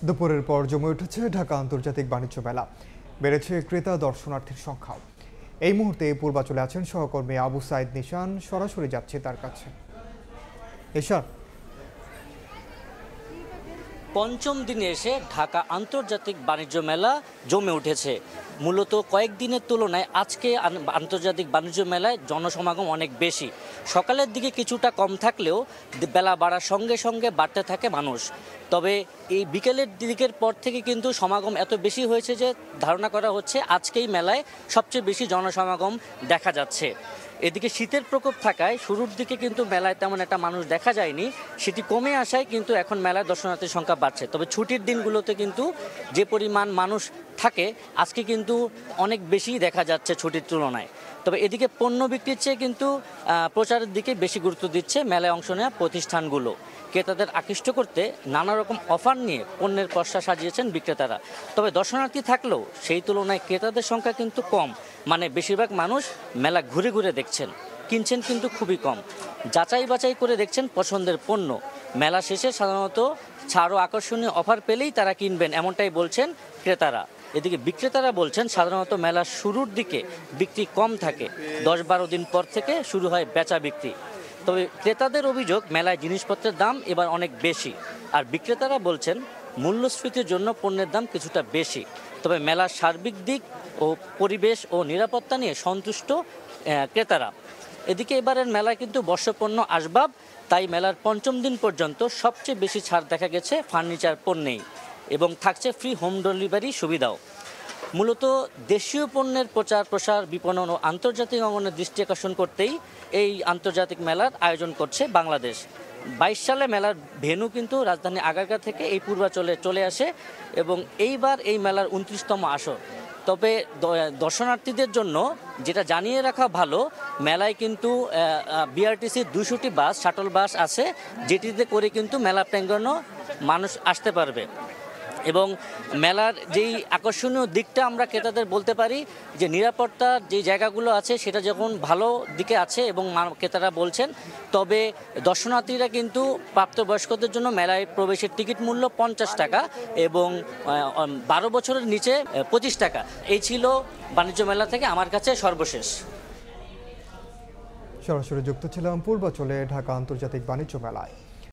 দুপুরের পর জমে উঠেছে ঢাকা আন্তর্জাতিক বাণিজ্য মেলা। বেড়েছে ক্রেতা দর্শনার্থীর সংখ্যাও। এই মুহূর্তে পূর্বাচলে আছেন সহকর্মী আবু সাইদ নিশান, সরাসরি যাচ্ছে তার কাছে। নিশান, পঞ্চম দিনে এসে ঢাকা আন্তর্জাতিক বাণিজ্য মেলা জমে উঠেছে। মূলত কয়েকদিনের তুলনায় আজকে আন্তর্জাতিক বাণিজ্য মেলায় জনসমাগম অনেক বেশি। সকালের দিকে কিছুটা কম থাকলেও বেলা বাড়ার সঙ্গে সঙ্গে বাড়তে থাকে মানুষ। তবে এই বিকেলের দিকের পর থেকে কিন্তু সমাগম এত বেশি হয়েছে যে ধারণা করা হচ্ছে আজকেই মেলায় সবচেয়ে বেশি জনসমাগম দেখা যাচ্ছে। এদিকে শীতের প্রকোপ থাকায় শুরুর দিকে কিন্তু মেলায় তেমন একটা মানুষ দেখা যায়নি, সেটি কমে আসায় কিন্তু এখন মেলায় দর্শনার্থীর সংখ্যা বাড়ছে। তবে ছুটির দিনগুলোতে কিন্তু যে পরিমাণ মানুষ থাকে আজকে কিন্তু অনেক বেশি দেখা যাচ্ছে ছুটির তুলনায়। তবে এদিকে পণ্য বিক্রির চেয়ে কিন্তু প্রচারের দিকে বেশি গুরুত্ব দিচ্ছে মেলায় অংশ নেওয়া প্রতিষ্ঠানগুলো। ক্রেতাদের আকৃষ্ট করতে নানা রকম অফার নিয়ে পণ্যের পসরা সাজিয়েছেন বিক্রেতারা। তবে দর্শনার্থী থাকলেও সেই তুলনায় ক্রেতাদের সংখ্যা কিন্তু কম, মানে বেশিরভাগ মানুষ মেলা ঘুরে ঘুরে দেখছেন, কিনছেন কিন্তু খুবই কম। যাচাই বাছাই করে দেখছেন পছন্দের পণ্য। মেলা শেষে সাধারণত ছাড় ও আকর্ষণীয় অফার পেলেই তারা কিনবেন, এমনটাই বলছেন ক্রেতারা। এদিকে বিক্রেতারা বলছেন সাধারণত মেলার শুরুর দিকে বিক্রি কম থাকে, 10-12 দিন পর থেকে শুরু হয় বেচা বিক্রি। তবে ক্রেতাদের অভিযোগ মেলায় জিনিসপত্রের দাম এবার অনেক বেশি, আর বিক্রেতারা বলছেন মূল্যস্ফীতির জন্য পণ্যের দাম কিছুটা বেশি। তবে মেলার সার্বিক দিক ও পরিবেশ ও নিরাপত্তা নিয়ে সন্তুষ্ট ক্রেতারা। এদিকে এবারের মেলায় কিন্তু বর্ষপণ্য আসবাব, তাই মেলার পঞ্চম দিন পর্যন্ত সবচেয়ে বেশি ছাড় দেখা গেছে ফার্নিচার পণ্যেই, এবং থাকছে ফ্রি হোম ডেলিভারি সুবিধাও। মূলত দেশীয় পণ্যের প্রচার প্রসার, বিপণন ও আন্তর্জাতিক অঙ্গনের দৃষ্টি আকর্ষণ করতেই এই আন্তর্জাতিক মেলার আয়োজন করছে বাংলাদেশ। 22 সালে মেলার ভেন্যু কিন্তু রাজধানী আগারগাঁ থেকে এই পূর্বাচলে চলে আসে, এবং এইবার এই মেলার 29তম আসর। তবে দর্শনার্থীদের জন্য যেটা জানিয়ে রাখা ভালো, মেলায় কিন্তু বিআরটিসির 200টি বাস, শাটল বাস আছে, যেটিতে করে কিন্তু মেলা প্রাঙ্গণে মানুষ আসতে পারবে। এবং মেলার যেই আকর্ষণীয় দিকটা আমরা ক্রেতাদের বলতে পারি যে নিরাপত্তার যে জায়গাগুলো আছে সেটা যখন ভালো দিকে আছে এবং ক্রেতারা বলছেন। তবে দর্শনার্থীরা কিন্তু প্রাপ্তবয়স্কদের জন্য মেলায় প্রবেশের টিকিট মূল্য 50 টাকা এবং 12 বছরের নিচে 25 টাকা। এই ছিল বাণিজ্য মেলা থেকে আমার কাছে সর্বশেষ। সরাসরি যুক্ত ছিলাম পূর্বাচলে ঢাকা আন্তর্জাতিক বাণিজ্য মেলায়।